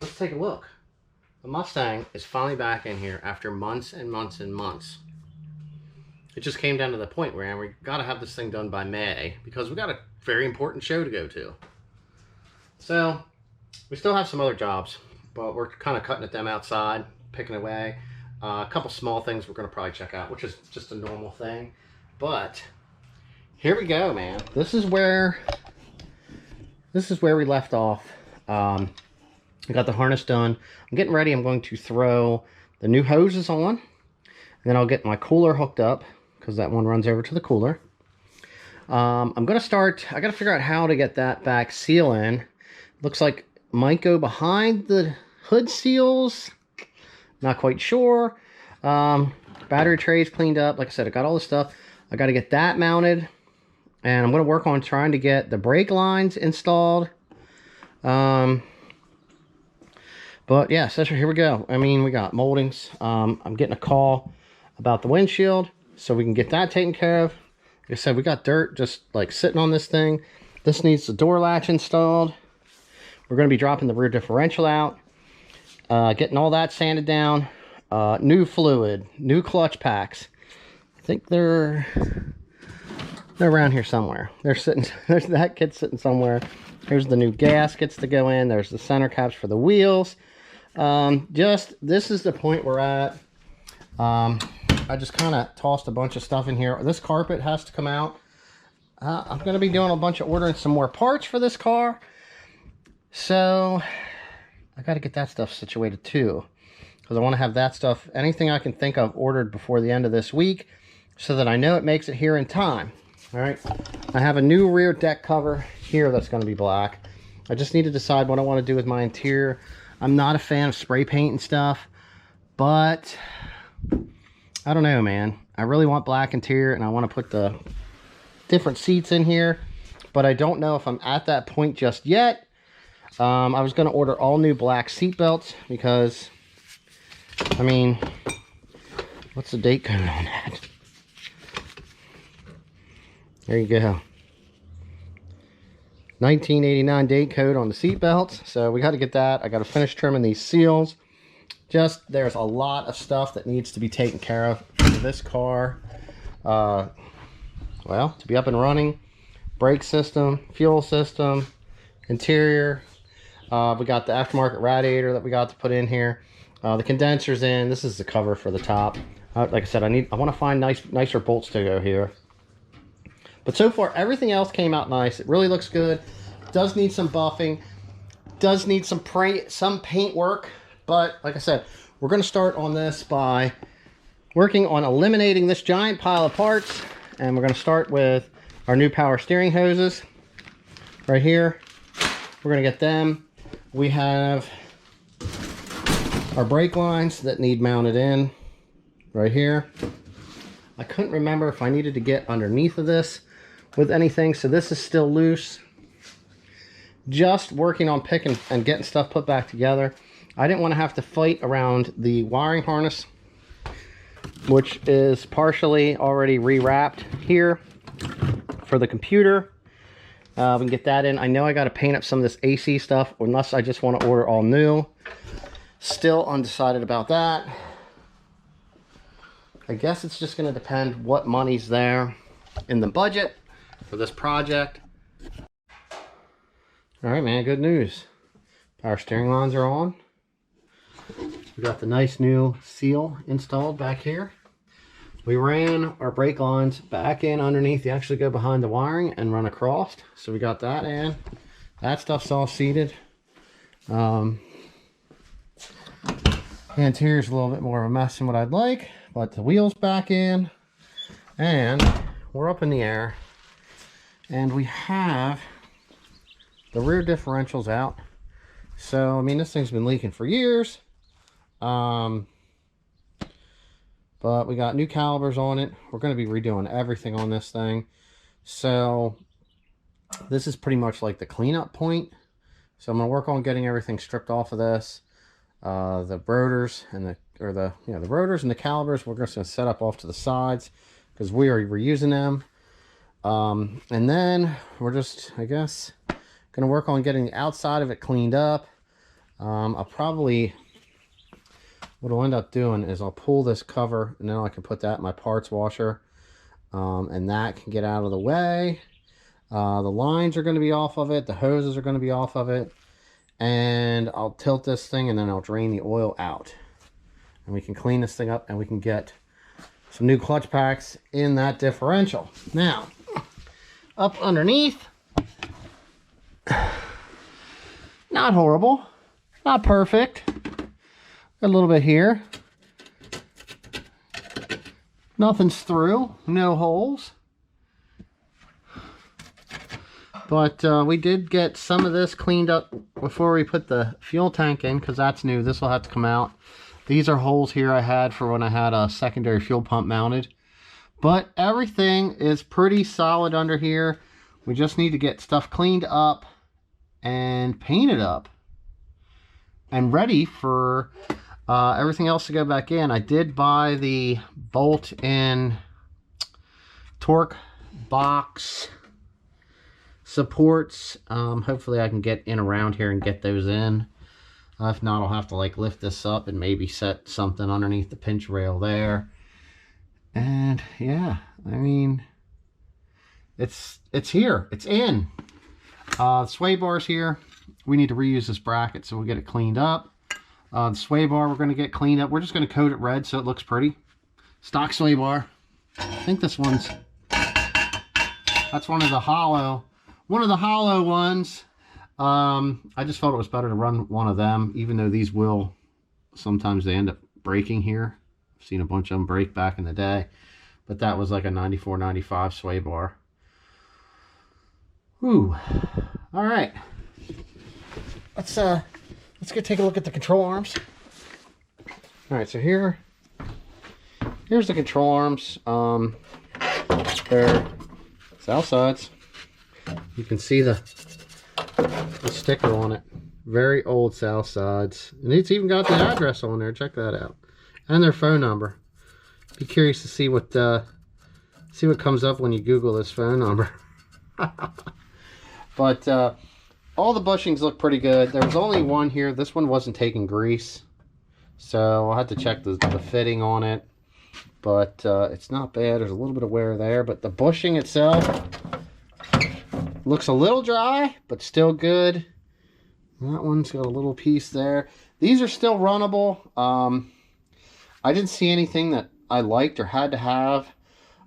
let's take a look. The Mustang is finally back in here after months and months and months. It just came down to the point where we got to have this thing done by May because we got a very important show to go to. So we still have some other jobs, but we're kind of cutting at them outside, picking away. A couple small things we're going to probably check out, which is just a normal thing. But here we go, man. This is where we left off. I got the harness done. I'm getting ready. I'm going to throw the new hoses on. And then I'll get my cooler hooked up because that one runs over to the cooler. I'm going to start. I got to figure out how to get that back seal in. Looks like it might go behind the hood seals. Not quite sure. Battery trays cleaned up. Like I said, I got all this stuff. I got to get that mounted. And I'm going to work on trying to get the brake lines installed. But yeah, so here we go. I mean, we got moldings. I'm getting a call about the windshield, so we can get that taken care of. Like I said, we got dirt just like sitting on this thing. This needs the door latch installed. We're going to be dropping the rear differential out. Getting all that sanded down. New fluid, new clutch packs. I think they're around here somewhere. They're sitting, there's that kit sitting somewhere. Here's the new gaskets to go in. There's the center caps for the wheels. This is the point we're at. I just kind of tossed a bunch of stuff in here. This carpet has to come out. I'm going to be doing a bunch of ordering some more parts for this car. So I got to get that stuff situated too, because I want to have that stuff, anything I can think of, ordered before the end of this week so that I know it makes it here in time. All right. I have a new rear deck cover here that's going to be black. I just need to decide what I want to do with my interior. I'm not a fan of spray paint and stuff, but I don't know, man. I really want black interior, and I want to put the different seats in here, but I don't know if I'm at that point just yet. I was going to order all new black seat belts because, I mean, what's the date code on that? There you go. 1989 date code on the seat belts. So we got to get that. I got to finish trimming these seals. There's a lot of stuff that needs to be taken care of for this car. Well, to be up and running. Brake system, fuel system, interior. We got the aftermarket radiator that we got to put in here. The condenser's in. This is the cover for the top. Like I said, I want to find nicer bolts to go here. But so far, everything else came out nice. It really looks good. Does need some buffing. Does need some paint work. But like I said, we're going to start on this by working on eliminating this giant pile of parts. And we're going to start with our new power steering hoses right here. We're going to get them. We have our brake lines that need mounted in right here. I couldn't remember if I needed to get underneath of this with anything, so this is still loose. Just working on picking and getting stuff put back together. I didn't want to have to fight around the wiring harness, which is partially already rewrapped here for the computer. We can get that in. I know I got to paint up some of this AC stuff, unless I just want to order all new. Still undecided about that. I guess it's just going to depend what money's there in the budget for this project. All right, man, good news. Power steering lines are on. We got the nice new seal installed back here. We ran our brake lines back in underneath. They actually go behind the wiring and run across. So we got that in. That stuff's all seated. The interior's a little bit more of a mess than what I'd like, but the wheel's back in, and we're up in the air, and we have the rear differentials out. So I mean, this thing's been leaking for years, but we got new calipers on it. We're going to be redoing everything on this thing. So this is pretty much like the cleanup point. So I'm going to work on getting everything stripped off of this. The rotors and the rotors and the calipers we're just going to set up off to the sides because we're using them. And then we're just, I guess, going to work on getting the outside of it cleaned up. I'll probably, what I'll end up doing is I'll pull this cover, and then I can put that in my parts washer, and that can get out of the way. The lines are going to be off of it, the hoses are going to be off of it, and I'll tilt this thing, and then I'll drain the oil out, and we can clean this thing up, and we can get some new clutch packs in that differential. Now, up underneath, not horrible, not perfect, a little bit here, nothing's through, no holes, but we did get some of this cleaned up before we put the fuel tank in, because that's new. This will have to come out. These are holes here I had for when I had a secondary fuel pump mounted. But everything is pretty solid under here. We just need to get stuff cleaned up and painted up and ready for everything else to go back in. I did buy the bolt-in torque box supports. Hopefully I can get in around here and get those in. If not, I'll have to like lift this up and maybe set something underneath the pinch rail there. And yeah, I mean, it's here, it's in. The sway bar's here. We need to reuse this bracket, so we'll get it cleaned up. The sway bar we're going to get cleaned up. We're just going to coat it red so it looks pretty. Stock sway bar. I think this one's, that's one of the hollow ones. I just felt it was better to run one of them, even though these will, sometimes they end up breaking here. I've seen a bunch of them break back in the day, but that was like a 94, 95 sway bar. Whew. All right. Let's go take a look at the control arms. All right, so here's the control arms. They're south sides. You can see the sticker on it. Very old south sides, and it's even got the address on there. Check that out, and their phone number. Be curious to see what comes up when you Google this phone number. But all the bushings look pretty good. There was only one here. This one wasn't taking grease, so I'll have to check the fitting on it. But it's not bad. There's a little bit of wear there, but the bushing itself looks a little dry, but still good. That one's got a little piece there. These are still runnable. I didn't see anything that I liked or had to have.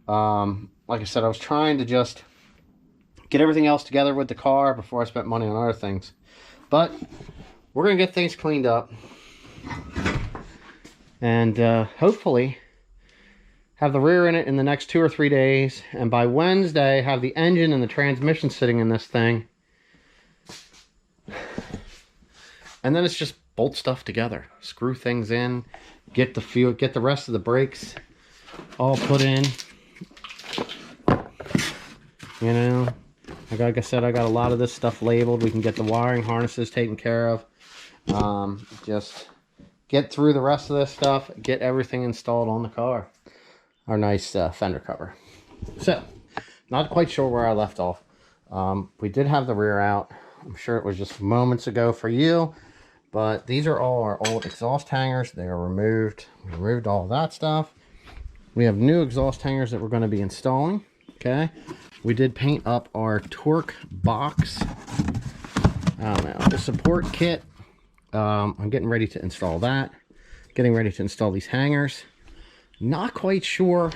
Like I said, I was trying to just get everything else together with the car before I spent money on other things. But we're going to get things cleaned up. And hopefully have the rear in it in the next 2 or 3 days, and by Wednesday have the engine and the transmission sitting in this thing, and then it's just bolt stuff together, screw things in, get the rest of the brakes all put in. You know, like I said, I got a lot of this stuff labeled. We can get the wiring harnesses taken care of. Just get through the rest of this stuff, get everything installed on the car. Our nice fender cover. So, not quite sure where I left off. We did have the rear out. I'm sure it was just moments ago for you, but these are all our old exhaust hangers. They are removed. We removed all that stuff. We have new exhaust hangers that we're going to be installing. Okay. We did paint up our torque box. I don't know, the support kit. I'm getting ready to install that. Getting ready to install these hangers. Not quite sure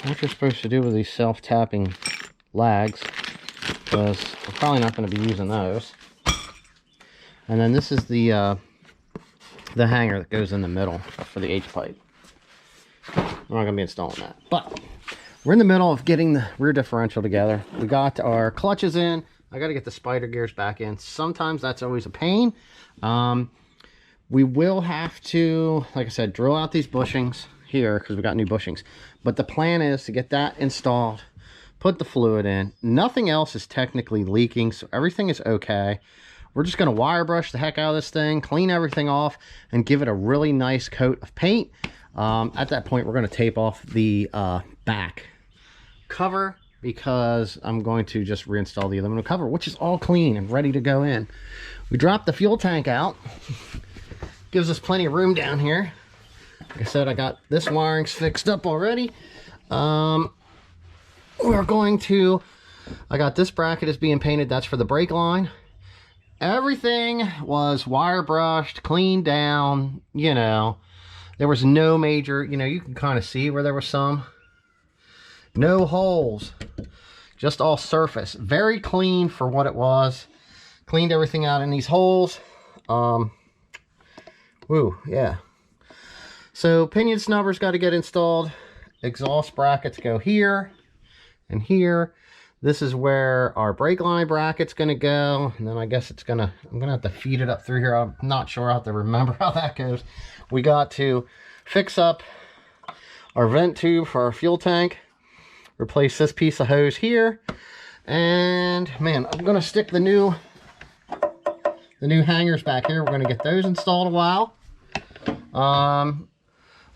what you're supposed to do with these self-tapping lags, because we're probably not going to be using those. And then this is the hanger that goes in the middle for the H-pipe. We're not going to be installing that, but we're in the middle of getting the rear differential together. We got our clutches in. I got to get the spider gears back in. Sometimes that's always a pain. We will have to, like I said, drill out these bushings here because we got new bushings. But the plan is to get that installed, put the fluid in. Nothing else is technically leaking, so everything is okay. We're just going to wire brush the heck out of this thing, clean everything off, and give it a really nice coat of paint. At that point, we're going to tape off the back cover because I'm going to just reinstall the aluminum cover, which is all clean and ready to go in. We dropped the fuel tank out. Gives us plenty of room down here. Like I said, I got this wiring fixed up already. We're going to, I got this bracket is being painted. That's for the brake line. Everything was wire brushed, cleaned down, you know. There was no major, you know, you can kind of see where there was some. No holes. Just all surface. Very clean for what it was. Cleaned everything out in these holes. Woo, yeah. So pinion snubbers got to get installed. Exhaust brackets go here and here. This is where our brake line bracket's going to go. And then I guess it's going to, I'm going to have to feed it up through here. I'm not sure. I'll have to remember how that goes. We got to fix up our vent tube for our fuel tank. Replace this piece of hose here. And man, I'm going to stick the new hangers back here. We're going to get those installed a while.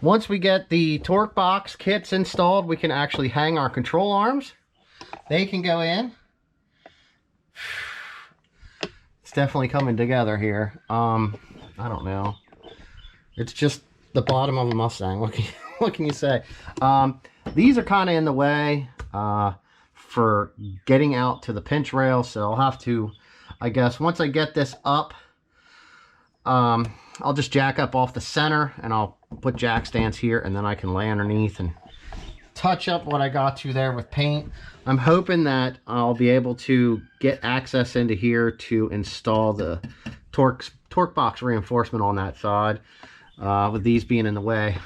Once we get the torque box kits installed, we can actually hang our control arms. They can go in. It's definitely coming together here. I don't know. It's just the bottom of a Mustang. What can you say? These are kind of in the way for getting out to the pinch rail. So I'll have to, I guess, once I get this up, I'll just jack up off the center and I'll put jack stands here, and then I can lay underneath and touch up what I got to there with paint. I'm hoping that I'll be able to get access into here to install the torque box reinforcement on that side. With these being in the way,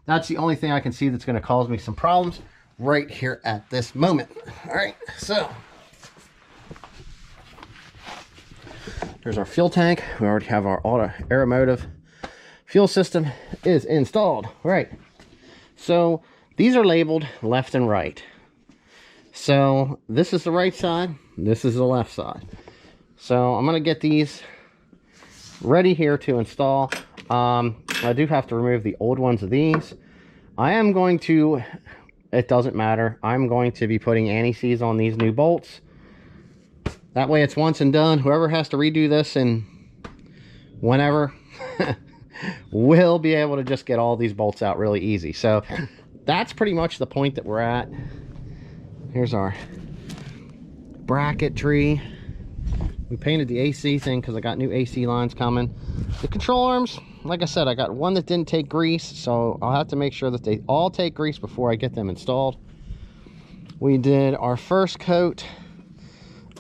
that's the only thing I can see that's going to cause me some problems right here at this moment. All right, so there's our fuel tank. We already have our auto aeromotive fuel system is installed. All right, so these are labeled left and right. So this is the right side, this is the left side. So I'm going to get these ready here to install. I do have to remove the old ones of these. I am going to, it doesn't matter, I'm going to be putting anti-seize on these new bolts. That way it's once and done. Whoever has to redo this and whenever will be able to just get all these bolts out really easy. So that's pretty much the point that we're at. Here's our bracket tree. We painted the AC thing because I got new AC lines coming. The control arms, like I said, I got one that didn't take grease, so I'll have to make sure that they all take grease before I get them installed. We did our first coat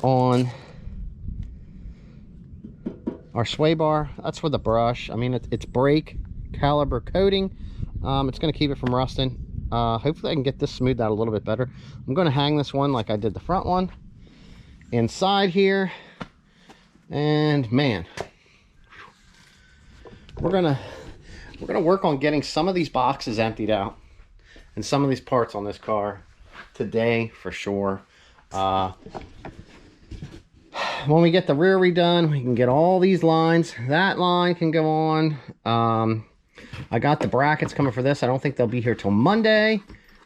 on our sway bar. That's with a brush. I mean, it's brake caliber coating. It's going to keep it from rusting. Hopefully I can get this smoothed out a little bit better. I'm going to hang this one like I did the front one inside here. And man, we're gonna work on getting some of these boxes emptied out and some of these parts on this car today for sure. When we get the rear redone, we can get all these lines. That line can go on. I got the brackets coming for this. I don't think they'll be here till Monday,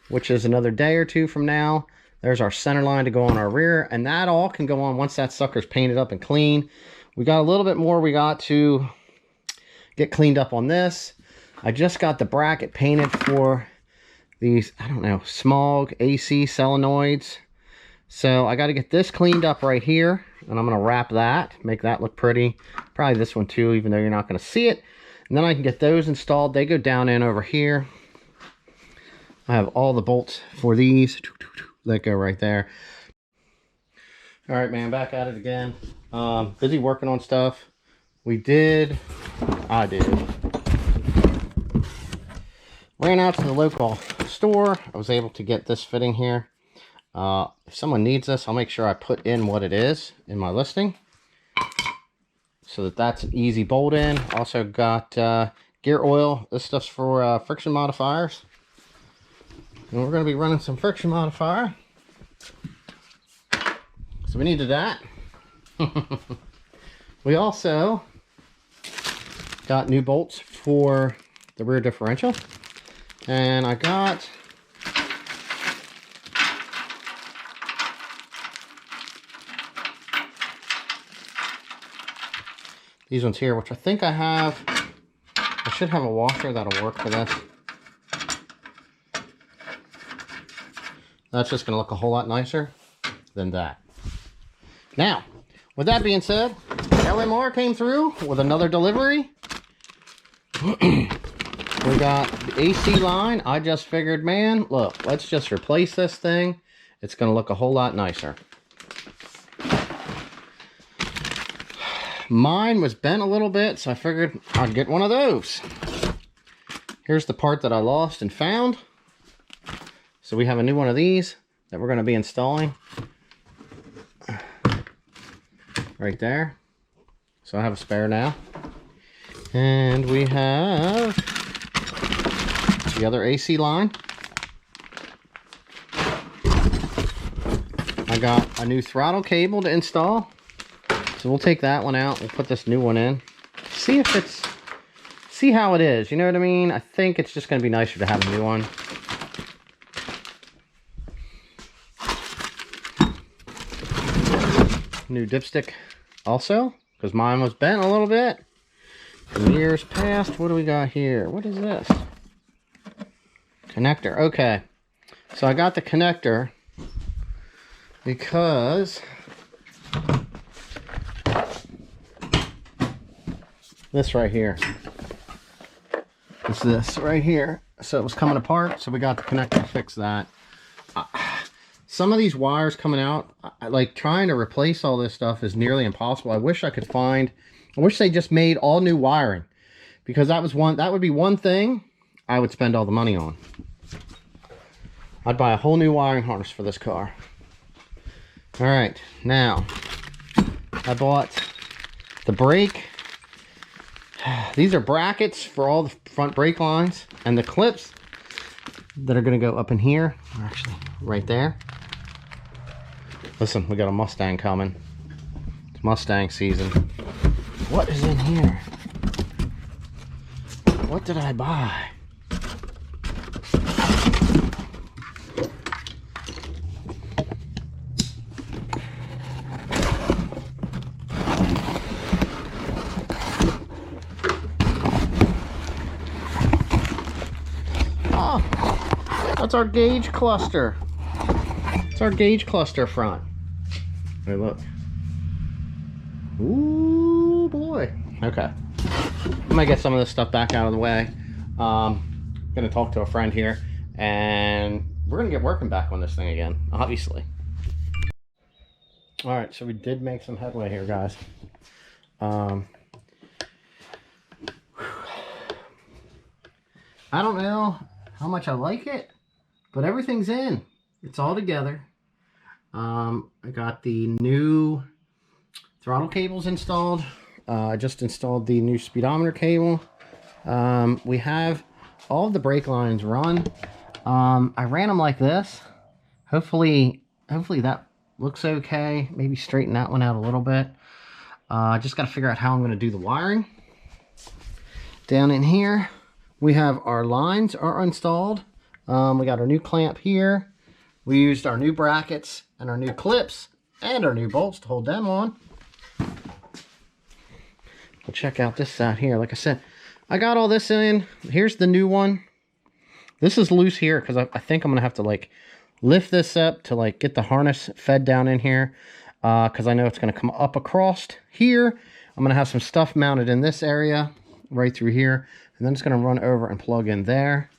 which is another day or two from now. There's our center line to go on our rear, and that all can go on once that sucker's painted up and clean. We got a little bit more we got to get cleaned up on this. I just got the bracket painted for these, I don't know, small AC solenoids. So I got to get this cleaned up right here, and I'm going to wrap that, make that look pretty. Probably this one too, even though you're not going to see it. And then I can get those installed. They go down in over here. I have all the bolts for these that go right there. All right, man, back at it again. Busy working on stuff. I did. Ran out to the local store. I was able to get this fitting here. If someone needs this, I'll make sure I put in what it is in my listing, so that's an easy bolt in. Also got gear oil. This stuff's for friction modifiers. And we're going to be running some friction modifier. So we needed that. We also got new bolts for the rear differential. And I got these ones here, which I think I have. I should have a washer that'll work for this. That's just going to look a whole lot nicer than that. Now, with that being said, LMR came through with another delivery. We got the AC line. I just figured, man, look, let's just replace this thing. It's going to look a whole lot nicer. Mine was bent a little bit, so I figured I'd get one of those. Here's the part that I lost and found. So we have a new one of these that we're going to be installing. Right there. So I have a spare now. And we have the other AC line. I got a new throttle cable to install. So we'll take that one out. We'll put this new one in. See if it's... See how it is. You know what I mean? I think it's just going to be nicer to have a new one. New dipstick also, because mine was bent a little bit in years past. What do we got here? What is this? Connector. Okay, so I got the connector because this right here is this right here. So it was coming apart, so we got the connector to fix that. Some of these wires coming out, like trying to replace all this stuff is nearly impossible. I wish I could find, I wish they just made all new wiring, because that would be one thing I would spend all the money on. I'd buy a whole new wiring harness for this car. All right, now I bought the brake. These are brackets for all the front brake lines, and the clips that are going to go up in here are actually right there. Listen, we got a Mustang coming. It's Mustang season. What is in here? What did I buy? Oh, that's our gauge cluster. It's our gauge cluster front. Hey, look. Ooh, boy. Okay. I'm gonna get some of this stuff back out of the way. Gonna talk to a friend here, and we're gonna get working back on this thing again, obviously. All right, so we did make some headway here, guys. I don't know how much I like it, but everything's in. It's all together. I got the new throttle cables installed. I just installed the new speedometer cable. We have all of the brake lines run. I ran them like this. Hopefully that looks okay. Maybe straighten that one out a little bit. Just got to figure out how I'm going to do the wiring. Down in here, we have our lines are installed. We got our new clamp here. We used our new brackets and our new clips and our new bolts to hold them on. We'll check out this side here. Like I said, I got all this in. Here's the new one. This is loose here because I think I'm going to have to like lift this up to like get the harness fed down in here, because I know it's going to come up across here. I'm going to have some stuff mounted in this area right through here, and then it's going to run over and plug in there.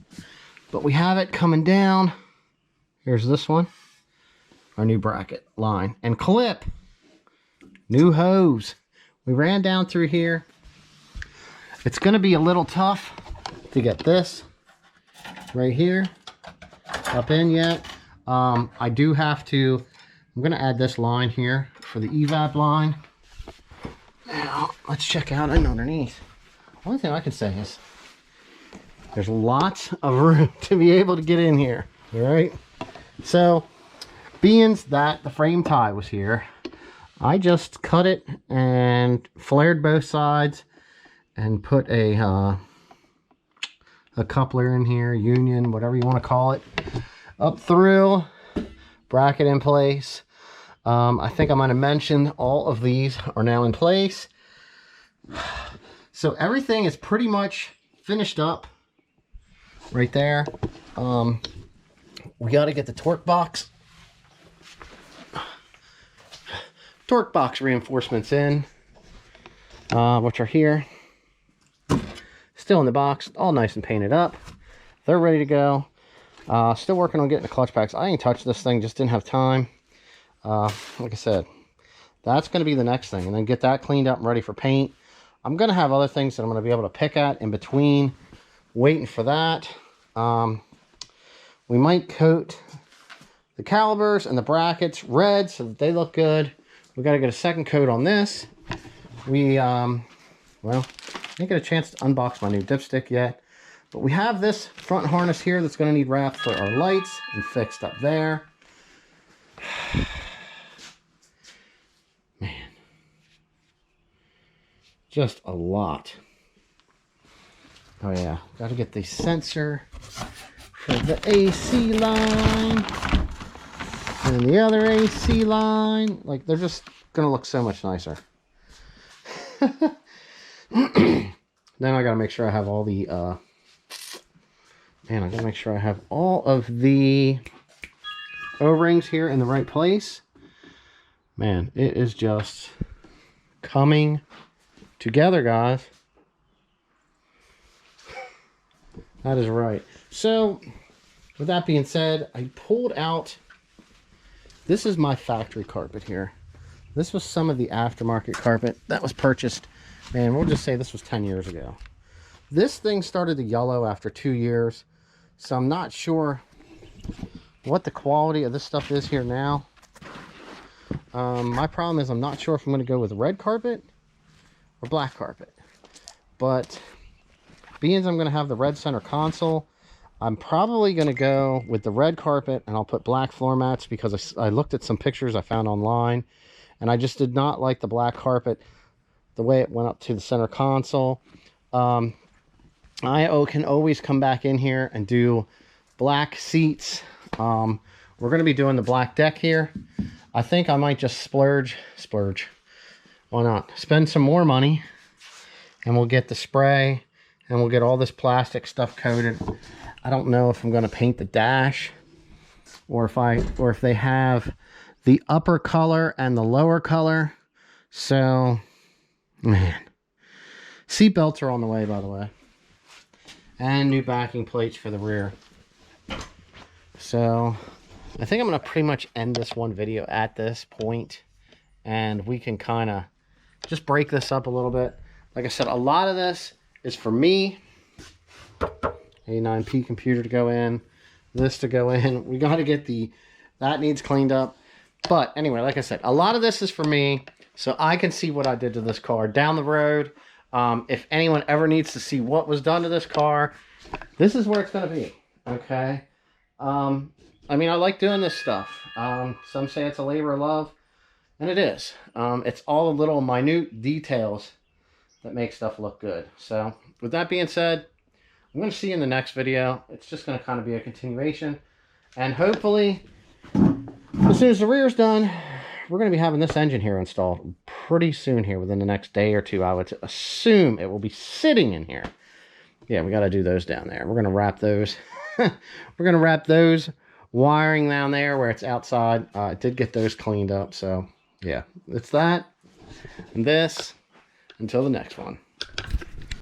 But we have it coming down. Here's this one, our new bracket line and clip, new hose. We ran down through here. It's going to be a little tough to get this right here up in yet. I do have to, I'm going to add this line here for the evap line. Now, let's check out underneath. One thing I can say is there's lots of room to be able to get in here. All right. So, being that the frame tie was here, I just cut it and flared both sides and put a coupler in here, union, whatever you want to call it, up through, bracket in place. I think I might have mentioned all of these are now in place. So everything is pretty much finished up right there. We got to get the torque box reinforcements in, which are here, still in the box, all nice and painted up. They're ready to go. Still working on getting the clutch packs. I ain't touched this thing, just didn't have time. Like I said, that's going to be the next thing, and then get that cleaned up and ready for paint. I'm going to have other things that I'm going to be able to pick at in between, waiting for that. We might coat the calipers and the brackets red so that they look good. We got to get a second coat on this. We, well, I didn't get a chance to unbox my new dipstick yet, but we have this front harness here that's going to need wrapped for our lights and fixed up there. Man, just a lot. Oh yeah, got to get the sensor for the AC line and the other AC line. Like, they're just gonna look so much nicer. Then I gotta make sure I have all the I gotta make sure I have all of the O-rings here in the right place. Man, it is just coming together, guys. That is right. So, with that being said, I pulled out, this is my factory carpet here. This was some of the aftermarket carpet that was purchased, and we'll just say this was 10 years ago. This thing started to yellow after 2 years, so I'm not sure what the quality of this stuff is here now. My problem is I'm not sure if I'm going to go with red carpet or black carpet. But being as I'm going to have the red center console, I'm probably going to go with the red carpet, and I'll put black floor mats because I looked at some pictures I found online, and I just did not like the black carpet, the way it went up to the center console. I can always come back in here and do black seats. We're going to be doing the black deck here. I think I might just splurge. Why not? Spend some more money, and we'll get the spray, and we'll get all this plastic stuff coated. I don't know if I'm going to paint the dash, or if they have the upper color and the lower color. So, man, seat belts are on the way, by the way, and new backing plates for the rear. So I think I'm going to pretty much end this one video at this point, and we can kind of just break this up a little bit. Like I said, a lot of this is for me. A9P computer to go in, this to go in. We got to get that needs cleaned up. But anyway, like I said, a lot of this is for me, so I can see what I did to this car down the road. If anyone ever needs to see what was done to this car, this is where it's going to be. Okay. I mean, I like doing this stuff. Some say it's a labor of love, and it is. It's all the little minute details that make stuff look good. So with that being said, I'm going to see you in the next video. It's just going to kind of be a continuation, and hopefully as soon as the rear's done, we're going to be having this engine here installed pretty soon here, within the next day or two. I would assume it will be sitting in here. Yeah, we got to do those down there. We're going to wrap those. We're going to wrap those wiring down there where it's outside. I did get those cleaned up. So, yeah, it's that and this. Until the next one.